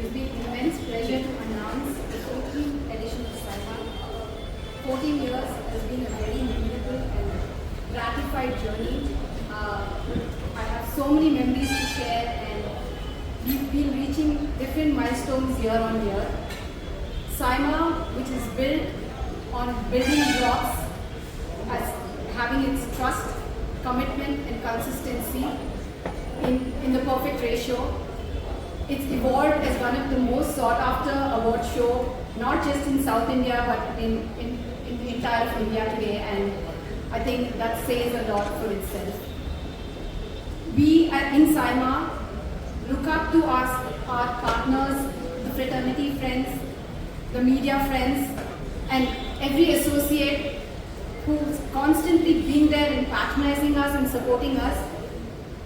gives me immense pleasure to announce the 14th edition of SIMA. 14 years has been a very memorable and gratified journey. I have so many memories to share, and we've been reaching different milestones year on year. SIMA, which is built on building blocks, as having its trust, commitment and consistency in the perfect ratio. It's evolved as one of the most sought after award show, not just in South India but in the entire of India today, and I think that says a lot for itself. We in SIMA look up to our partners, the fraternity friends, the media friends, and every associate who's constantly been there and patronizing us and supporting us,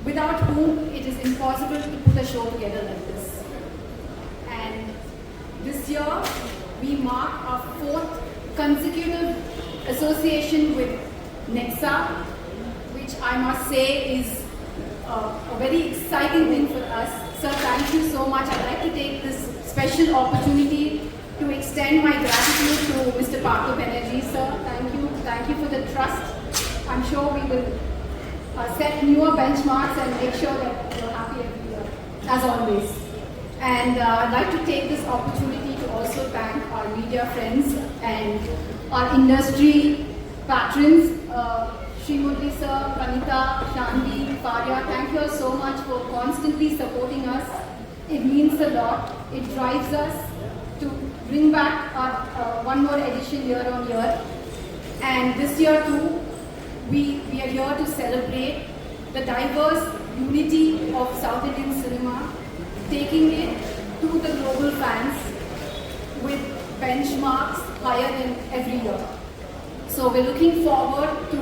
without whom it is impossible to put a show together like this. And this year, we mark our 4th consecutive association with Nexa, which I must say is a very exciting thing for us. Sir, thank you so much. I'd like to take this special opportunity to extend my gratitude to Mr. Partho Banerjee, sir. Thank you for the trust. I'm sure we will set newer benchmarks and make sure that you're happy every year, as always. And I'd like to take this opportunity to also thank our media friends and our industry patrons, Srimurli sir, Kanita, Shanvi, Farya. Thank you all so much for constantly supporting us. It means a lot. It drives us to bring back our one more edition year on year. And this year too, we are here to celebrate the diverse unity of South Indian cinema, taking it to the global fans with benchmarks higher than every year. So we're looking forward to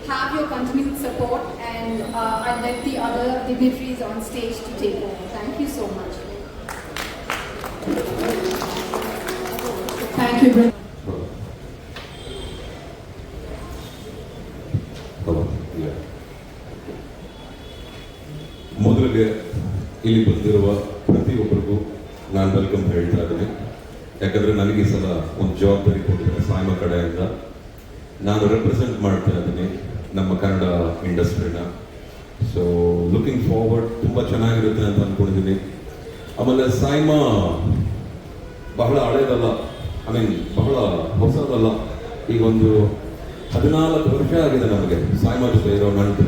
have your continued support, and I'll let the other dignitaries on stage to take over. Thank you so much. Thank you. ಮೊದಲಿಗೆ ಇಲ್ಲಿ ಬಂದಿರುವ ಪ್ರತಿಯೊಬ್ಬರಿಗೂ ನಾನು welcome ಹೇಳ್ತಾ ಇದ್ದೀನಿ. ಯಾಕಂದರೆ ನನಗೆ ಈ ಸಲ ಒಂದು ಜವಾಬ್ದಾರಿ ಕೊಟ್ಟಿದ್ದಾರೆ SIMA ಕಡೆಯಿಂದ. ನಾನು ರೆಪ್ರೆಸೆಂಟ್ ಮಾಡ್ತಾ ಇದ್ದೀನಿ ನಮ್ಮ ಕನ್ನಡ ಇಂಡಸ್ಟ್ರಿನ. ಸೊ ಲುಕಿಂಗ್ ಫಾರ್ವರ್ಡ್, ತುಂಬ ಚೆನ್ನಾಗಿರುತ್ತೆ ಅಂತ ಅಂದ್ಕೊಂಡಿದ್ದೀನಿ. ಆಮೇಲೆ SIMA ಬಹಳ ಹಳೇದಲ್ಲ, ಬಹಳ ಹೊಸದಲ್ಲ. ಈಗ ಒಂದು 14 ವರ್ಷ ಆಗಿದೆ ನಮಗೆ SIMA ಜೊತೆ ಇರೋ ನಂಟು.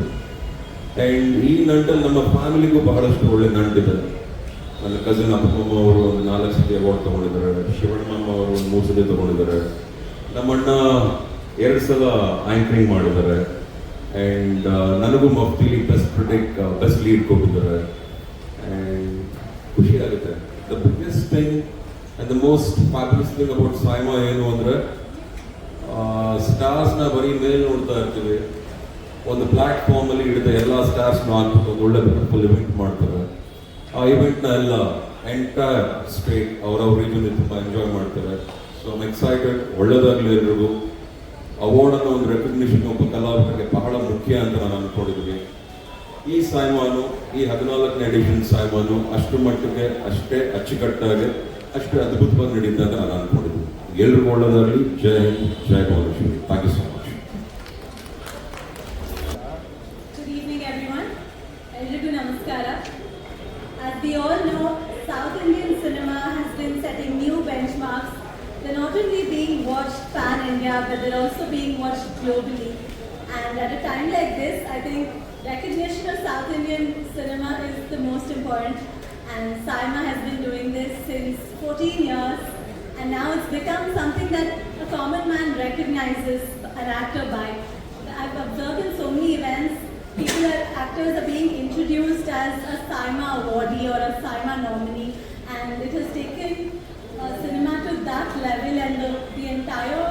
ಆ್ಯಂಡ್ ಈ ನಂಟಲ್ಲಿ ನಮ್ಮ ಫ್ಯಾಮಿಲಿಗೂ ಬಹಳಷ್ಟು ಒಳ್ಳೆ ನಂಟಿದೆ. ನನ್ನ ಕಸಿನ್ ಅಪ್ಪಮ್ಮ ಅವರು ಒಂದು 4 ಸತಿ ಅವಾರ್ಡ್ ತೊಗೊಂಡಿದ್ದಾರೆ, ಶಿವಣ್ಣಮ್ಮ ಅವರು ಒಂದು 3 ಸತಿ ತೊಗೊಂಡಿದ್ದಾರೆ, ನಮ್ಮಣ್ಣ 2 ಸಲ ಆ್ಯಂಕರಿಂಗ್ ಮಾಡಿದ್ದಾರೆ, ಆ್ಯಂಡ್ ನನಗೂ ಮಫ್ತಿಲಿ ಬೆಸ್ಟ್ ಲೀಡ್ ಕೊಟ್ಟಿದ್ದಾರೆ. ಆ್ಯಂಡ್ ಖುಷಿ ಆಗುತ್ತೆ. The biggest thing and the most fabulous thing about SIMA ಏನು ಅಂದರೆ, ಸ್ಟಾರ್ಸ್ನ ಬರೀ ಮೇಲೆ ನೋಡ್ತಾ ಇರ್ತೀವಿ. ಒಂದು ಪ್ಲಾಟ್ಫಾರ್ಮಲ್ಲಿ ಹಿಡಿದ ಎಲ್ಲ ಸ್ಟಾರ್ಸ್ನ ಹಾಕ್ಬಿಟ್ಟು ಒಂದು ಒಳ್ಳೆ ಬ್ಯೂಟಿಫುಲ್ ಇವೆಂಟ್ ಮಾಡ್ತಾರೆ. ಆ ಇವೆಂಟ್ನ ಎಲ್ಲ ಎಂಟೈರ್ ಸ್ಟೇಟ್ ಅವರವ್ರ ರೀಜನಲ್ಲಿ ತುಂಬ ಎಂಜಾಯ್ ಮಾಡ್ತಾರೆ. So I'm excited. ಒಳ್ಳೆಯದಾಗಲಿ ಎಲ್ರಿಗೂ. ಅವಾರ್ಡ್ ಅನ್ನೋ ಒಂದು ರೆಕಗ್ನಿಷನ್ ಒಬ್ಬ ಕಲಾವಿದರಿಗೆ ಬಹಳ ಮುಖ್ಯ ಅಂತ ನಾನು ಅಂದ್ಕೊಂಡಿದ್ದೀನಿ. ಈ SIMAನು, ಈ 14ನೇ ಎಡಿಷನ್ SIMAನು ಅಷ್ಟು ಮಟ್ಟಿಗೆ ಅಷ್ಟೇ ಅಚ್ಚುಕಟ್ಟಾಗಿ ಅಷ್ಟೇ ಅದ್ಭುತವಾಗಿ ನಡೀತಾ ಅಂತ ನಾನು ಅಂದ್ಕೊಂಡಿದ್ದೀನಿ. ಎಲ್ರಿಗೂ ಒಳ್ಳೆಯದಾಗಲಿ. ಜೈ ಹಿಂದ್, ಜೈ Bhuvaneshwari. Thank you so much. As we all know, South Indian cinema has been setting new benchmarks. They're not only being watched pan-India, but they're also being watched globally. And at a time like this, I think recognition of South Indian cinema is the most important. And SIMA has been doing this since 14 years. And now it's become something that a common man recognizes an actor by. I've observed in so many events, actors are being introduced as a SIMA awardee or a SIMA nominee, and it has taken cinema to that level, and the entire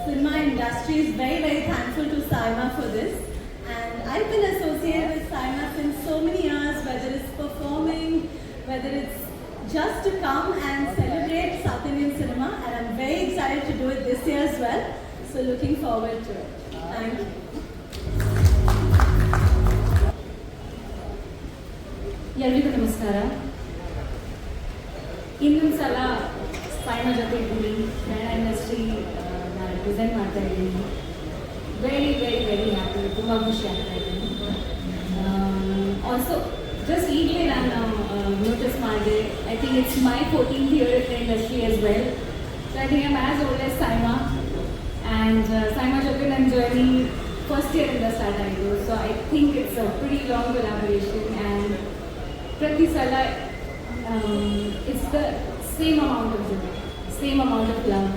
cinema industry is very, very thankful to SIMA for this. And I've been associated with SIMA since so many years, whether it's performing, whether it's just to come and celebrate South Indian cinema, and I'm very excited to do it this year as well. So looking forward to it. Thank you. ಎಲ್ರಿಗೂ ನಮಸ್ಕಾರ. ಇನ್ನೊಂದು ಸಲ ಸಾಯ್ಮ ಜೊತೆ ಇದ್ದೀನಿ Kannada industry ನಾನು represent ಮಾಡ್ತಾ ಇದ್ದೀನಿ. Very very very happy, ತುಂಬ ಖುಷಿ ಆಗ್ತಾ ಇದ್ದೀನಿ. ಆಲ್ಸೋ ಜಸ್ಟ್ ಈಗಲೇ ನಾನು ನೋಟಿಸ್ ಮಾಡಿದೆ, I think it's my 14th year in the industry as well. So I think I'm as old as Saima, and Saima ಜೊತೆ ನನ್ನ ಜರ್ನಿ ಫಸ್ಟ್ ಇಯರಿಂದ ಸ್ಟಾರ್ಟ್ ಆಯಿತು. So I think it's a pretty long collaboration, and ಪ್ರತಿ ಸಲ it's the same amount of joy, same amount of love.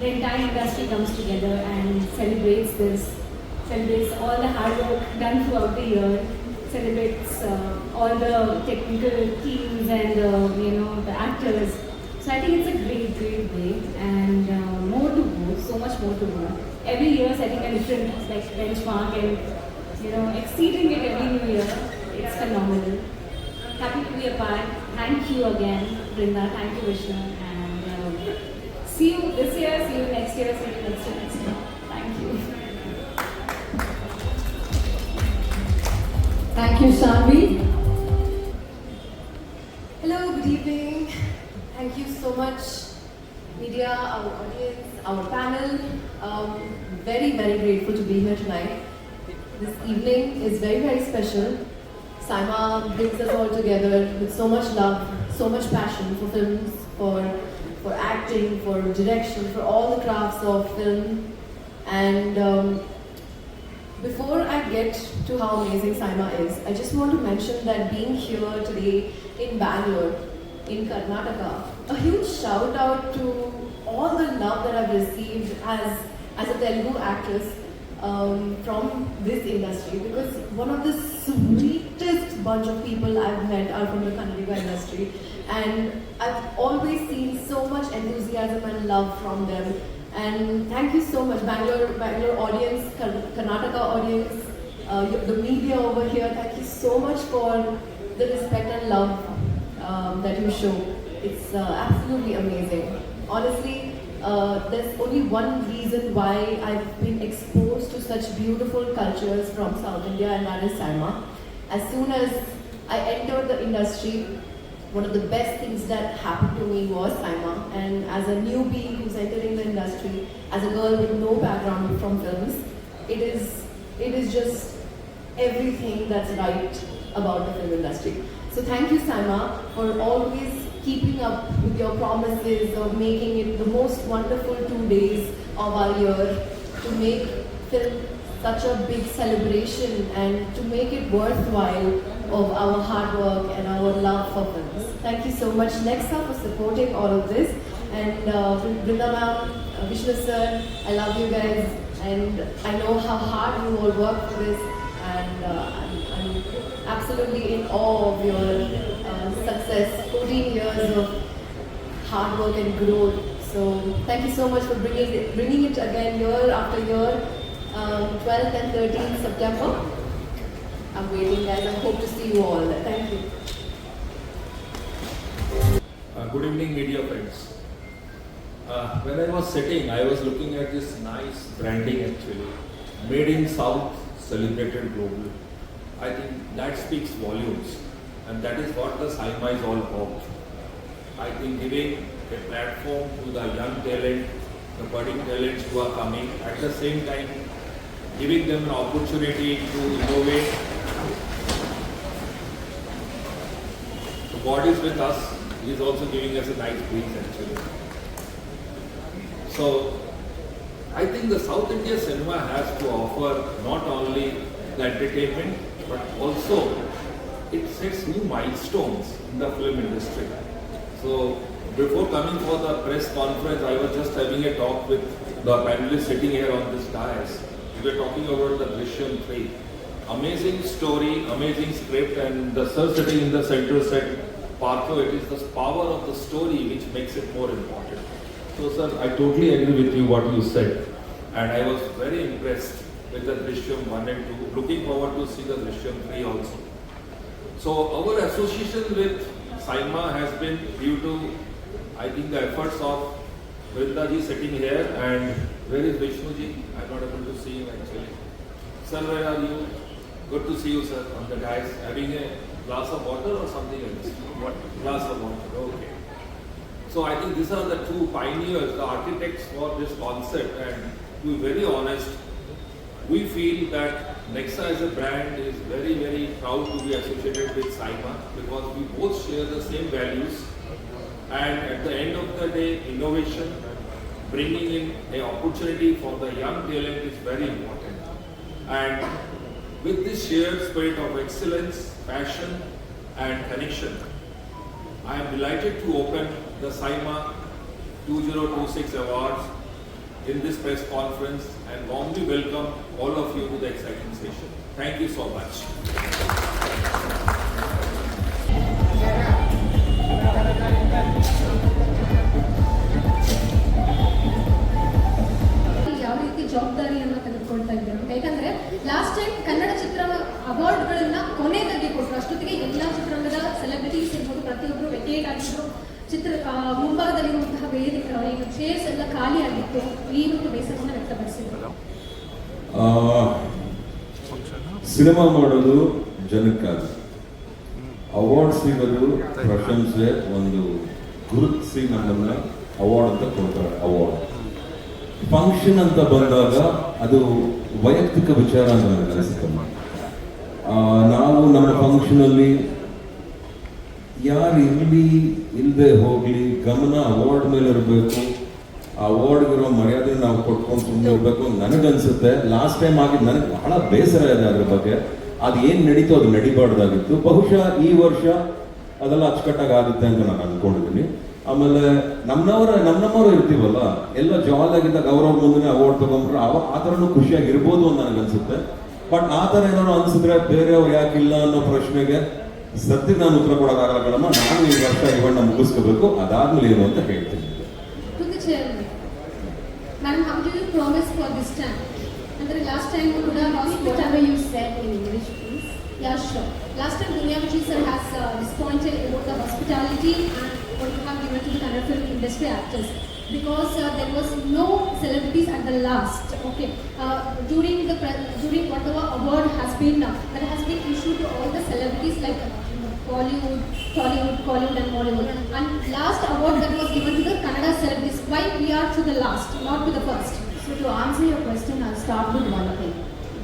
The entire industry comes together and celebrates this, celebrates all the hard work done throughout the year, celebrates all the technical teams and the actors. So I think it's a great, great day, and more to go, so much more to go. Every year setting a different benchmark and exceeding it every new year. It's phenomenal. Happy to be a part. Thank you again, Brinda. Thank you, Vishnu. And see you this year, see you next year, see you next year. Thank you. Thank you, Shanvi. Hello, good evening. Thank you so much, media, our audience, our panel. Very, very grateful to be here tonight. This evening is very, very special. Saima brings us all together with so much love, so much passion for films, for acting, for direction, for all the crafts of film. And before I get to how amazing Saima is, I just want to mention that being here today in Bangalore, in Karnataka, a huge shout out to all the love that I've received as a Telugu actress from this industry, because one of the sweetest bunch of people I've met are from the Kannadiga industry, and I've always seen so much enthusiasm and love from them. And thank you so much, Bangalore audience, Karnataka audience, the media over here. Thank you so much for the respect and love that you show. It's absolutely amazing. Honestly, there's only one reason why I've been exposed to such beautiful cultures from South India, and that is Saima. As soon as I entered the industry, one of the best things that happened to me was Saima. And as a newbie who's entering the industry, as a girl with no background from films, it is just everything that's right about the film industry. So thank you, Saima, for always keeping up with your promises of making it the most wonderful 2 days of our year, to make film such a big celebration and to make it worthwhile of our hard work and our love for films. Thank you so much, Nexa, for supporting all of this. And Brinda ma'am, Vishnu sir, I love you guys, and I know how hard you all work for this, and I'm absolutely in awe of your success, 14 years of hard work and growth. So thank you so much for bringing it again year after year. 12th and 13th September. I'm waiting, guys. I hope to see you all there. Thank you. Good evening, media friends. When I was sitting, I was looking at this nice branding actually. Made in South, celebrated globally. I think that speaks volumes, and that is what the Saima is all about. I think giving a platform to the young talent, the budding talents who are coming, at the same time giving them an opportunity to innovate. So God is with us. He is also giving us a nice breeze actually. So I think the South India cinema has to offer not only the entertainment, but also it sets new milestones in the film industry. So before coming for the press conference, I was just having a talk with the panelists sitting here on this dais. We were talking about the Drishyam 3. Amazing story, amazing script, and the sir sitting in the center said, Partho, it is the power of the story which makes it more important. So sir, I totally agree with you what you said, and I was very impressed with the Drishyam 1 and 2. Looking forward to see the Drishyam 3 also. So our association with Saima has been due to, I think, the efforts of Vrinda ji sitting here, and where is Vishnu ji? I'm not able to see him actually. Sir, where are you? Good to see you, sir, on the dais. Having a glass of water or something else? What? Glass of water, okay. So I think these are the two pioneers, the architects for this concept. And to be very honest, we feel that Nexa as a brand is very, very proud to be associated with Saima because we both share the same values. And at the end of the day, innovation, bringing in an opportunity for the young talent is very important. And with this shared spirit of excellence, passion, and connection, I am delighted to open the Saima 2026 Awards in this press conference and warmly welcome all of you to the exciting session. Thank you so much. ಯಾವ ರೀತಿ ಜವಾಬ್ದಾರಿಯನ್ನು ತೆಗೆದುಕೊಳ್ತಾ ಇದ್ದಾರೆ ಅಂತ. ಯಾಕಂದ್ರೆ last time Kannada ಚಿತ್ರ ಅವಾರ್ಡ್ಗಳನ್ನ ಕೊನೆದಾಗಿ ಕೊಟ್ಟರು. ಅಷ್ಟೊತ್ತಿಗೆ ಎಲ್ಲ ಚಿತ್ರರಂಗದ ಸೆಲೆಬ್ರಿಟೀಸ್ ಇರ್ಬೋದು, ಪ್ರತಿಯೊಬ್ಬರು ವೆಕೇಟ್ ಆಗಿದ್ರು. ಚಿತ್ರ ಮುಂಭಾಗದಲ್ಲಿರುವಂತಹ ವೇದಿಕೆ ಈಗ ಚೇರ್ಸ್ ಎಲ್ಲ ಖಾಲಿ ಆಗಿತ್ತು. ಈ ಒಂದು ಬೇಸರವನ್ನು ವ್ಯಕ್ತಪಡಿಸಿದ್ರು. ಸಿನಿಮಾ ಮಾಡೋದು ಜನಕ್ಕಾಗಿ, ಅವಾರ್ಡ್ ಸಿಗೋದು ಪ್ರಶಂಸೆ, ಒಂದು ಗುರುತಿಸಿ ನಮ್ಮನ್ನ ಅವಾರ್ಡ್ ಅಂತ ಕೊಡ್ತಾರೆ. ಅವಾರ್ಡ್ ಫಂಕ್ಷನ್ ಅಂತ ಬಂದಾಗ ಅದು ವೈಯಕ್ತಿಕ ವಿಚಾರ ಅಂತ ನನಗೆ ಅನಿಸುತ್ತೆ. ನಾವು ನಮ್ಮ ಫಂಕ್ಷನಲ್ಲಿ ಯಾರು ಇರಲಿ ಇಲ್ಲದೆ ಹೋಗ್ಲಿ ಗಮನ ಅವಾರ್ಡ್ ಮೇಲೆ ಇರಬೇಕು. ಆ ಅವಾರ್ಡ್ಗಿರೋ ಮರ್ಯಾದೆ ನಾವು ಕೊಟ್ಕೊಂಡು ಸುಮ್ಮನೆ ಇರಬೇಕು ನನಗನ್ಸುತ್ತೆ. ಲಾಸ್ಟ್ ಟೈಮ್ ಆಗಿದ್ದು ನನಗೆ ಬಹಳ ಬೇಸರ ಇದೆ ಅದ್ರ ಬಗ್ಗೆ. ಅದು ಏನು ನಡೀತೋ ಅದು ನಡಿಬಾರ್ದಾಗಿತ್ತು. ಬಹುಶಃ ಈ ವರ್ಷ ಅದೆಲ್ಲ ಅಚ್ಚುಕಟ್ಟಾಗಿ ಆಗುತ್ತೆ ಅಂತ ನಾನು ಅಂದ್ಕೊಂಡಿದ್ದೀನಿ. ಆಮೇಲೆ ನಮ್ಮವರು ಇರ್ತೀವಲ್ಲ, ಎಲ್ಲ ಜಾಲಾಗಿದ್ದಾಗ ಅವ್ರವ್ರ ಮುಂದೆ ಅವಾರ್ಡ್ ತಗೊಂಡ್ರೆ ಆ ಥರನೂ ಖುಷಿಯಾಗಿರ್ಬೋದು ಅಂತ ನನಗನ್ಸುತ್ತೆ. ಬಟ್ ಆ ಥರ ಏನಾದ್ರು ಅನ್ಸಿದ್ರೆ ಬೇರೆಯವ್ರು ಯಾಕಿಲ್ಲ ಅನ್ನೋ ಪ್ರಶ್ನೆಗೆ ಸದ್ಯಕ್ಕೆ ನಾನು ಉತ್ತರ ಕೊಡೋಕ್ಕಾಗಲ್ಲ ಕಣಮ್ಮ. ನಾನು ಈ ವರ್ಷ ಇವನ್ನ ಮುಗಿಸ್ಕೋಬೇಕು, ಅದಾದ್ಮೇಲೆ ಏನು ಅಂತ ಹೇಳ್ತೀನಿ. To the chairman, madam, how do you promise for this time? Andre last time ಕೂಡ Whatever you said in English, please. Yeah, sure. Last time Dunia Vijay sir has disappointed about the hospitality and what you have given to the Kannada film industry actors because there was no celebrities at the last. Okay, during whatever award has been that has been issued to all the celebrities like Bollywood, Tollywood, Collywood, and Mollywood. And last award that was given to the Kannada celebrities. Why we are to the last, not to the first? So to answer your question, I'll start with one thing.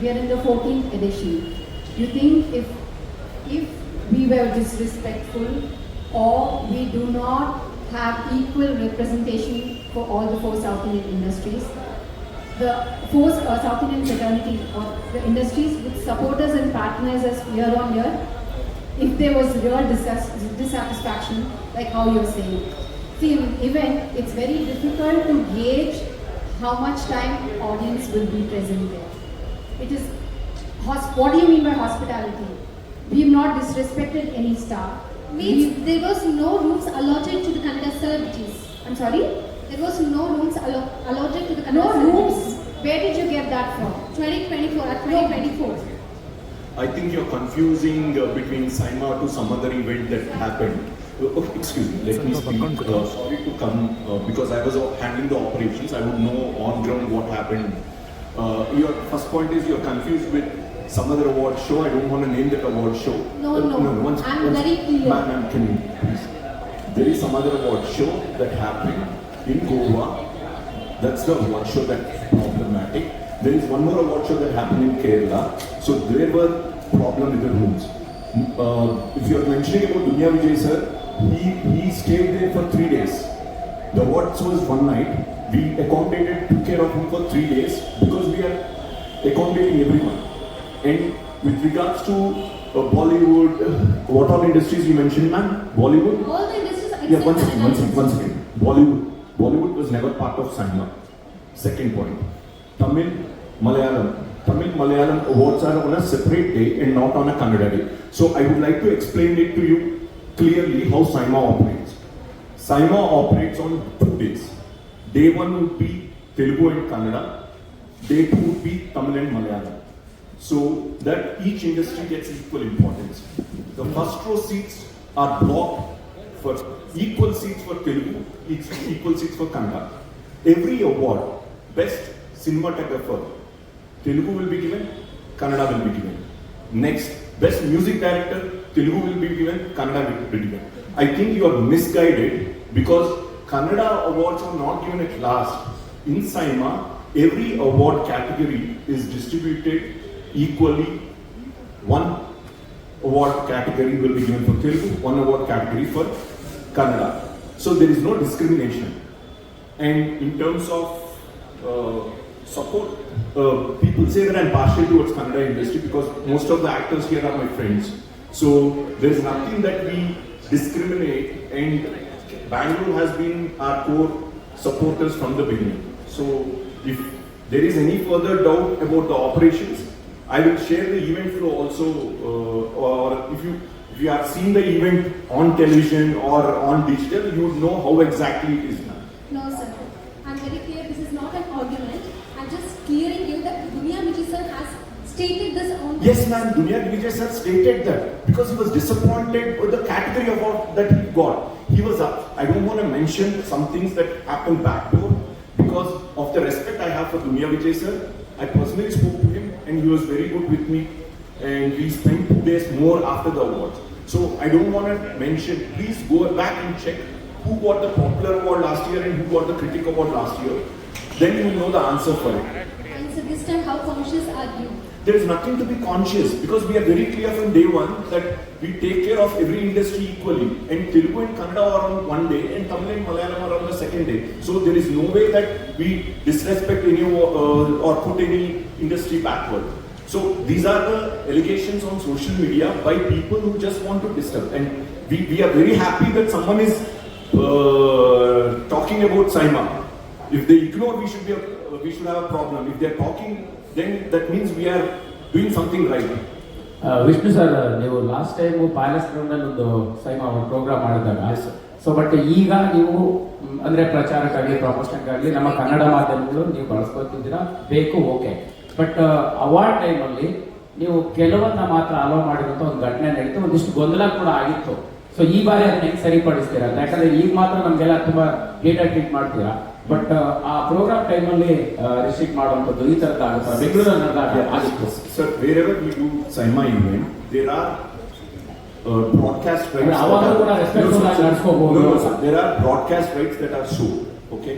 We are in the 14th edition. You think if we were disrespectful or we do not have equal representation for all the four South Indian industries, the four South Indian fraternity or the industries would support us and patronize us year on year if there was real dissatisfaction like how you're saying. See, in an event, it's very difficult to gauge how much time audience will be present there. It is, what do you mean by hospitality? We have not disrespected any staff. Means there was no rooms allotted to the Kannada celebrities. I'm sorry? There was no rooms allotted to the Kannada No celebrities. rooms? Where did you get that from? 2024 at 2024. I think you're confusing between Saima to some other event that happened. Excuse me, let me speak. Sorry to come because I was handling the operations. I would know on ground what happened. Your first point is you're confused with some other award show. I don't want to name that award show. No. Once, I'm very clear. Ma'am, can you please? There is some other award show that happened in Goa. That's the award show that's problematic. There is one more award show that happened in Kerala. So there were problem with the rooms. If you are mentioning about Dunia Vijay sir, he stayed there for 3 days. The awards was one night. We accommodated, took care of him for 3 days because we are accommodating everyone. And with regards to Bollywood, what all industries you mentioned, ma'am? Bollywood? All the industries except Yeah, one second. Bollywood was never part of Saima. Second point. Tamil, Malayalam awards are on a separate day and not on a Kannada day. So I would like to explain it to you clearly how Saima operates. Saima operates on 2 days. Day 1 would be Telugu and Kannada. Day 2 would be Tamil and Malayalam. So that each industry gets equal importance. The first row seats are blocked for equal seats for Telugu, equal seats for Kannada. Every award, best cinematographer, Telugu will be given, Kannada will be given. Next, best music director, Telugu will be given, Kannada will be given. I think you are misguided because Kannada awards are not given at last. In Saima, every award category is distributed equally. One award category will be given for Telugu, one award category for Kannada. So there is no discrimination. And in terms of support, people say that I'm partial towards Kannada industry because most of the actors here are my friends. So there is nothing that we discriminate, and Bangalore has been our core supporters from the beginning. So if there is any further doubt about the operations, I will share the event flow also, or if you have seen the event on television or on digital, you would know how exactly it is done. No, sir. I'm very clear. This is not an argument. I'm just clearing you that Dunia Vijay sir has stated this on. Yes, ma'am. Dunia Vijay sir stated that because he was disappointed with the category award that he got. He was up. I don't want to mention some things that happened backdoor because of the respect I have for Dunia Vijay sir. I personally spoke to him and he was very good with me, and we spent 2 days more after the awards. So I don't want to mention. Please go back and check who got the popular award last year and who got the critic award last year. Then you will know the answer for it. And so this time, how conscious are you? There is nothing to be conscious because we are very clear from day one that we take care of every industry equally. And Telugu and Kannada are on one day and Tamil and Malayalam are on the second day. So there is no way that we disrespect any or put any industry backward. So these are the allegations on social media by people who just want to disturb. And we are very happy that someone is talking about Saima. If they ignore, we should have a problem. If they are talking, then that means we are doing something right. Vishnu sir, ನೀವು last time palace ಗ್ರೌಂಡಲ್ಲಿ ಒಂದು ಸೈಮಾ ಒಂದು program ಮಾಡಿದಾಗ, so but ಈಗ ನೀವು ಅಂದ್ರೆ ಪ್ರಚಾರಕ್ಕಾಗಲಿ ಪ್ರಮೋಷನ್ಗಾಗಲಿ ನಮ್ಮ ಕನ್ನಡ ಮಾಧ್ಯಮಗಳು ನೀವು ಬಳಸ್ಕೊತಿದ್ದೀರಾ, ಬೇಕು, ಓಕೆ. ಬಟ್ ಅವಾರ್ಡ್ ಟೈಮಲ್ಲಿ ನೀವು ಕೆಲವನ್ನ ಮಾತ್ರ ಅಲೋ ಮಾಡಿದಂತ ಒಂದು ಘಟನೆ ನಡೀತು, ಒಂದಿಷ್ಟು ಗೊಂದಲ ಕೂಡ ಆಗಿತ್ತು. ಸೊ ಈ ಬಾರಿ ಅದನ್ನ ಹೆಂಗೆ ಸರಿಪಡಿಸ್ತೀರಾ? ಯಾಕಂದ್ರೆ ಈಗ ಮಾತ್ರ ನಮ್ಗೆಲ್ಲ ತುಂಬಾ ಡೇಟಾ ಟ್ರೀಟ್ ಮಾಡ್ತೀರಾ, ಬಟ್ ಆ ಪ್ರೋಗ್ರಾಮ್ ಟೈಮಲ್ಲಿ ರಿಸ್ಟ್ರಿಕ್ಟ್ ಮಾಡುವಂಥದ್ದು ಈ ತರದ ಆಗುತ್ತೆ. ಬೆಂಗಳೂರಲ್ಲಿ ಆಗಿತ್ತು. Sir, wherever we do Saima event, there are broadcast rights. There are broadcast rights that are sold. Okay,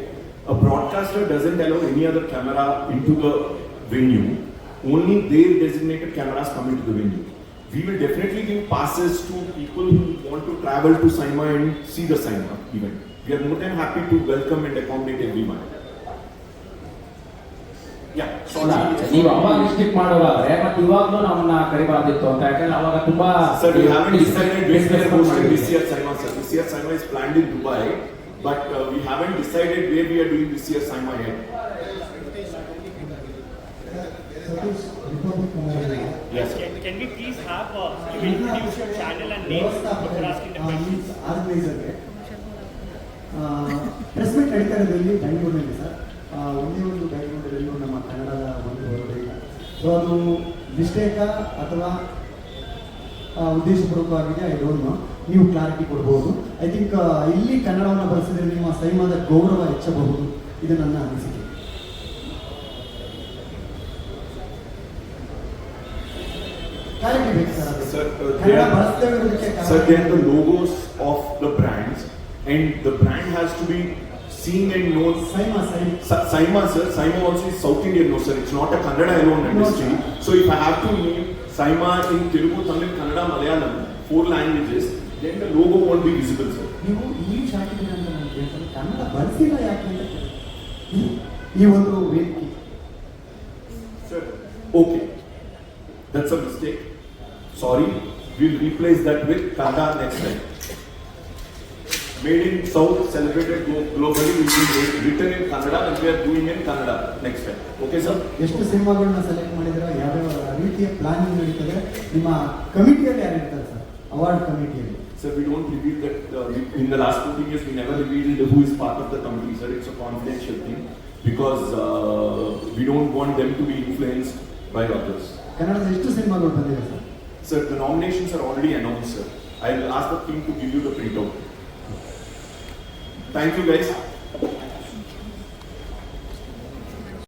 a broadcaster doesn't allow any other camera into the venue. Only their designated cameras come into the venue. We will definitely give passes to people who want to travel to Saima and see the Saima event. We are more than happy to welcome and accommodate everyone. ನೀವು ಅವಾಗ restrict ಮಾಡುವಾದ್ರೆ ಮತ್ತೆ ಇವಾಗಲೂ ನಮ್ಮನ್ನ ಕರಿಬಾರ್ದಿತ್ತು ಅಂತ, ಯಾಕಂದ್ರೆ ಅವಾಗ ತುಂಬಾ. Sir, we haven't decided when we are hosting this year Saima, sir. This year Saima is planned in Dubai, but we haven't decided where we are doing this year Saima yet. Yes, sir. Can we please have you introduce your channel and name before asking the questions? ಆರ್ಗನೈಸರ್ಗೆ press meet ನಡೀತಾ ಇರೋದ್ರಲ್ಲಿ ಬೆಂಗಳೂರಿನಲ್ಲಿ sir, ಒಂದೇ ಒಂದು ಬ್ಯಾಕ್ಗ್ರೌಂಡಲ್ಲೂ ನಮ್ಮ ಕನ್ನಡದ ಒಂದು ಹೊರಗಡೆ ಇಲ್ಲ. ಸೊ ಅದು ಮಿಸ್ಟೇಕಾ ಅಥವಾ ಉದ್ದೇಶಪೂರ್ವಕವಾಗಿದೆ, ಐ ಡೋಂಟ್ ನೋ. ನೀವು ಕ್ಲಾರಿಟಿ ಕೊಡ್ಬೋದು. ಐ ಥಿಂಕ್ ಇಲ್ಲಿ ಕನ್ನಡವನ್ನು ಬಳಸಿದ್ರೆ ನಿಮ್ಮ ಸೈಮಾದ ಗೌರವ ಹೆಚ್ಚಬಹುದು. ಇದು ನನ್ನ ಅನಿಸಿಕೆ. ಕ್ಲಾರಿಟಿ ಬೇಕು ಸರ್. Sir, ಕನ್ನಡ ಬಳಸ್ತೇವೆ ಇರೋದಕ್ಕೆ sir, they are the logos of the brands, and the brand has to be seen and known. Saima, sir. Saima also is South Indian, no sir. It's not a Kannada alone industry. No, so if I have to name Saima in Telugu, Tamil, Kannada, Malayalam, 4 languages, then the logo won't be visible, sir. ನೀವು English ಹಾಕಿದ್ದೀರ ಅಂತ ನಾನು ಕೇಳ್ತಾರೆ, ಕನ್ನಡ ಬಳಸಿಲ್ಲ ಯಾಕೆ ಅಂತ ಈ ಒಂದು ವೇದಿಕೆ. Sir, okay, that's a mistake. Sorry, we'll replace that with Kannada next time. Made in South, celebrated globally, will be written in Kannada, and we are doing in Kannada next time. Okay, sir? ಎಷ್ಟು ಸಿನಿಮಾಗಳನ್ನ select ಮಾಡಿದ್ರೆ ಯಾವ್ಯಾವ ರೀತಿಯ planning ನಡೀತದೆ? ನಿಮ್ಮ ಕಮಿಟಿಯಲ್ಲಿ ಯಾರು ಇರ್ತಾರೆ ಸರ್, ಅವಾರ್ಡ್ ಕಮಿಟಿಯಲ್ಲಿ? Sir, we don't reveal that. In the last 2 years, we never revealed who is part of the committee, sir. It's a confidential thing because we don't want them to be influenced by others. ಕನ್ನಡದ ಎಷ್ಟು ಸಿನಿಮಾಗಳು ಬಂದಿದೆ sir? Sir, the nominations are already announced, sir. I'll ask the team to give you the printout. Thank you, guys.